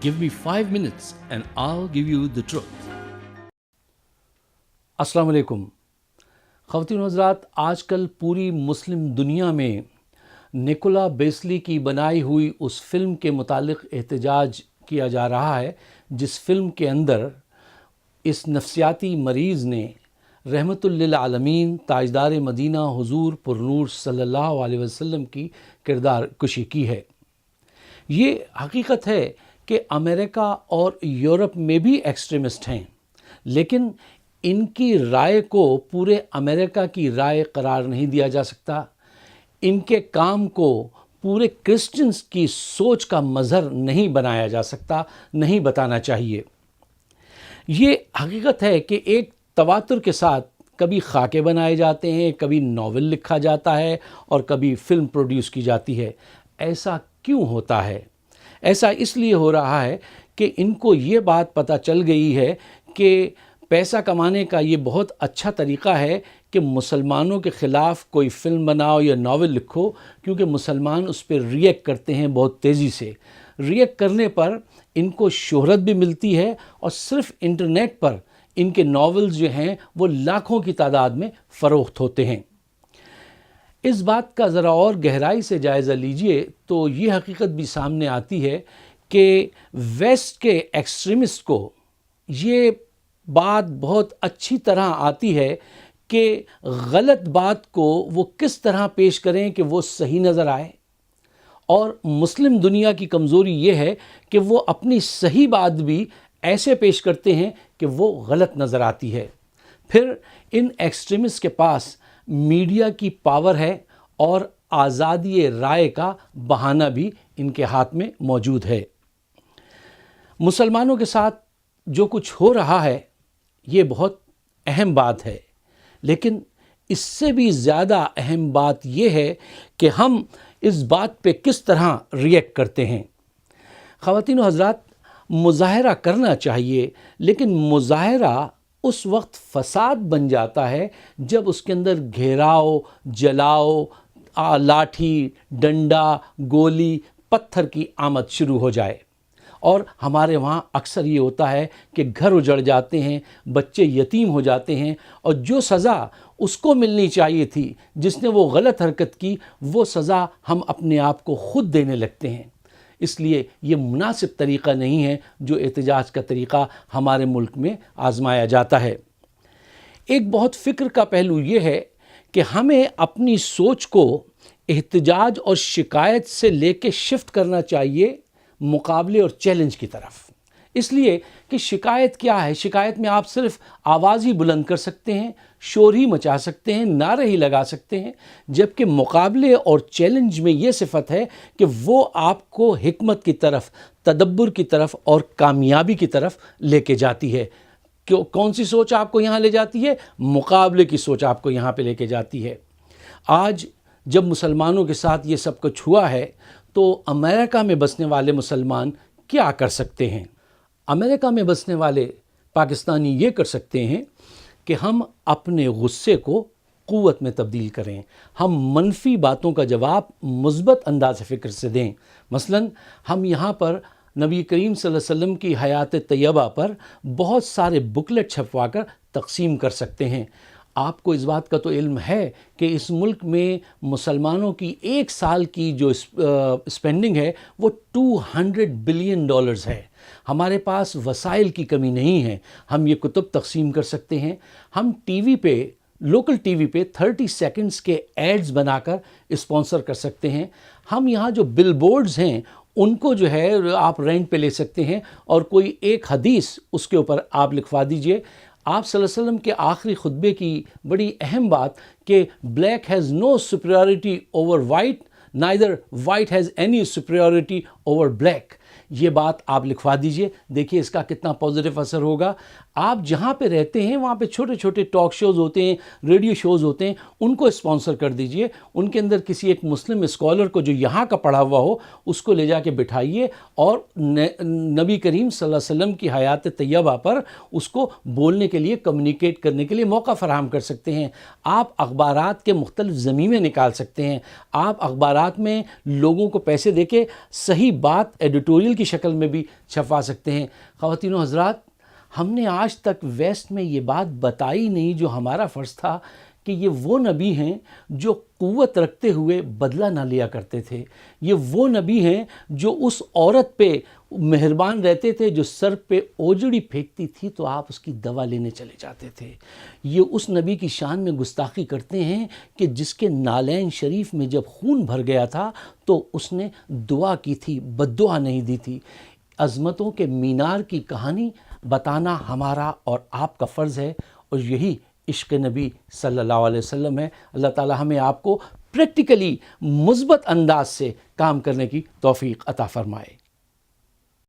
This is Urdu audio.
Give me 5 minutes and I'll give you the truth. السلام علیکم خواتین و حضرات، آج کل پوری مسلم دنیا میں نکولا بیسلی کی بنائی ہوئی اس فلم کے متعلق احتجاج کیا جا رہا ہے جس فلم کے اندر اس نفسیاتی مریض نے رحمت للعالمین تاجدار مدینہ حضور پرنور صلی اللہ علیہ وسلم کی کردار کشی کی ہے۔ یہ حقیقت ہے کہ امریکہ اور یورپ میں بھی ایکسٹریمسٹ ہیں، لیکن ان کی رائے کو پورے امریکہ کی رائے قرار نہیں دیا جا سکتا۔ ان کے کام کو پورے کرسچنز کی سوچ کا مظہر نہیں بنایا جا سکتا، نہیں بتانا چاہیے۔ یہ حقیقت ہے کہ ایک تواتر کے ساتھ کبھی خاکے بنائے جاتے ہیں، کبھی ناول لکھا جاتا ہے اور کبھی فلم پروڈیوس کی جاتی ہے۔ ایسا کیوں ہوتا ہے؟ ایسا اس لیے ہو رہا ہے کہ ان کو یہ بات پتہ چل گئی ہے کہ پیسہ کمانے کا یہ بہت اچھا طریقہ ہے کہ مسلمانوں کے خلاف کوئی فلم بناؤ یا ناول لکھو، کیونکہ مسلمان اس پہ ریئیکٹ کرتے ہیں بہت تیزی سے۔ ریئیکٹ کرنے پر ان کو شہرت بھی ملتی ہے اور صرف انٹرنیٹ پر ان کے ناولز جو ہیں وہ لاکھوں کی تعداد میں فروخت ہوتے ہیں۔ اس بات کا ذرا اور گہرائی سے جائزہ لیجئے تو یہ حقیقت بھی سامنے آتی ہے کہ ویسٹ کے ایکسٹریمسٹ کو یہ بات بہت اچھی طرح آتی ہے کہ غلط بات کو وہ کس طرح پیش کریں کہ وہ صحیح نظر آئے، اور مسلم دنیا کی کمزوری یہ ہے کہ وہ اپنی صحیح بات بھی ایسے پیش کرتے ہیں کہ وہ غلط نظر آتی ہے۔ پھر ان ایکسٹریمسٹ کے پاس میڈیا کی پاور ہے اور آزادی رائے کا بہانہ بھی ان کے ہاتھ میں موجود ہے۔ مسلمانوں کے ساتھ جو کچھ ہو رہا ہے یہ بہت اہم بات ہے، لیکن اس سے بھی زیادہ اہم بات یہ ہے کہ ہم اس بات پہ کس طرح ریئیکٹ کرتے ہیں۔ خواتین و حضرات، مظاہرہ کرنا چاہیے، لیکن مظاہرہ اس وقت فساد بن جاتا ہے جب اس کے اندر گھیراؤ، جلاؤ، لاٹھی، ڈنڈا، گولی، پتھر کی آمد شروع ہو جائے۔ اور ہمارے وہاں اکثر یہ ہوتا ہے کہ گھر اجڑ جاتے ہیں، بچے یتیم ہو جاتے ہیں، اور جو سزا اس کو ملنی چاہیے تھی جس نے وہ غلط حرکت کی، وہ سزا ہم اپنے آپ کو خود دینے لگتے ہیں۔ اس لیے یہ مناسب طریقہ نہیں ہے جو احتجاج کا طریقہ ہمارے ملک میں آزمایا جاتا ہے۔ ایک بہت فکر کا پہلو یہ ہے کہ ہمیں اپنی سوچ کو احتجاج اور شکایت سے لے کے شفٹ کرنا چاہیے مقابلے اور چیلنج کی طرف۔ اس لیے کہ شکایت کیا ہے؟ شکایت میں آپ صرف آواز ہی بلند کر سکتے ہیں، شور ہی مچا سکتے ہیں، نعرے ہی لگا سکتے ہیں، جبکہ مقابلے اور چیلنج میں یہ صفت ہے کہ وہ آپ کو حکمت کی طرف، تدبر کی طرف اور کامیابی کی طرف لے کے جاتی ہے۔ کون سی سوچ آپ کو یہاں لے جاتی ہے؟ مقابلے کی سوچ آپ کو یہاں پہ لے کے جاتی ہے۔ آج جب مسلمانوں کے ساتھ یہ سب کچھ ہوا ہے تو امریکہ میں بسنے والے مسلمان کیا کر سکتے ہیں؟ امریکہ میں بسنے والے پاکستانی یہ کر سکتے ہیں کہ ہم اپنے غصے کو قوت میں تبدیل کریں، ہم منفی باتوں کا جواب مثبت انداز فکر سے دیں۔ مثلا ہم یہاں پر نبی کریم صلی اللہ علیہ وسلم کی حیات طیبہ پر بہت سارے بکلیٹ چھپوا کر تقسیم کر سکتے ہیں۔ آپ کو اس بات کا تو علم ہے کہ اس ملک میں مسلمانوں کی ایک سال کی جو اسپینڈنگ ہے وہ $200 بلین ہے۔ ہمارے پاس وسائل کی کمی نہیں ہے، ہم یہ کتب تقسیم کر سکتے ہیں۔ ہم ٹی وی پہ، لوکل ٹی وی پہ 30 سیکنڈز کے ایڈز بنا کر اسپانسر کر سکتے ہیں۔ ہم یہاں جو بل بورڈز ہیں ان کو جو ہے آپ رینٹ پہ لے سکتے ہیں، اور کوئی ایک حدیث اس کے اوپر آپ لکھوا دیجئے۔ آپ صلی اللہ علیہ وسلم کے آخری خطبے کی بڑی اہم بات کہ black has no superiority over white, neither white has any superiority over black، یہ بات آپ لکھوا دیجئے، دیکھیے اس کا کتنا پازیٹیو اثر ہوگا۔ آپ جہاں پہ رہتے ہیں وہاں پہ چھوٹے چھوٹے ٹاک شوز ہوتے ہیں، ریڈیو شوز ہوتے ہیں، ان کو اسپانسر کر دیجئے۔ ان کے اندر کسی ایک مسلم اسکالر کو جو یہاں کا پڑھا ہوا ہو اس کو لے جا کے بٹھائیے، اور نبی کریم صلی اللہ علیہ وسلم کی حیات طیبہ پر اس کو بولنے کے لیے، کمیونیکیٹ کرنے کے لیے موقع فراہم کر سکتے ہیں۔ آپ اخبارات کے مختلف ضمیمے نکال سکتے ہیں، آپ اخبارات میں لوگوں کو پیسے دے کے صحیح بات ایڈیٹوریل کی شکل میں بھی چھپوا سکتے ہیں۔ خواتین و حضرات، ہم نے آج تک ویسٹ میں یہ بات بتائی نہیں جو ہمارا فرض تھا، کہ یہ وہ نبی ہیں جو قوت رکھتے ہوئے بدلہ نہ لیا کرتے تھے، یہ وہ نبی ہیں جو اس عورت پہ مہربان رہتے تھے جو سر پہ اوجڑی پھینکتی تھی تو آپ اس کی دوا لینے چلے جاتے تھے، یہ اس نبی کی شان میں گستاخی کرتے ہیں کہ جس کے نالین شریف میں جب خون بھر گیا تھا تو اس نے دعا کی تھی، بد دعا نہیں دی تھی۔ عظمتوں کے مینار کی کہانی بتانا ہمارا اور آپ کا فرض ہے، اور یہی عشق نبی صلی اللہ علیہ وسلم ہے۔ اللہ تعالی ہمیں آپ کو پریکٹیکلی مثبت انداز سے کام کرنے کی توفیق عطا فرمائے۔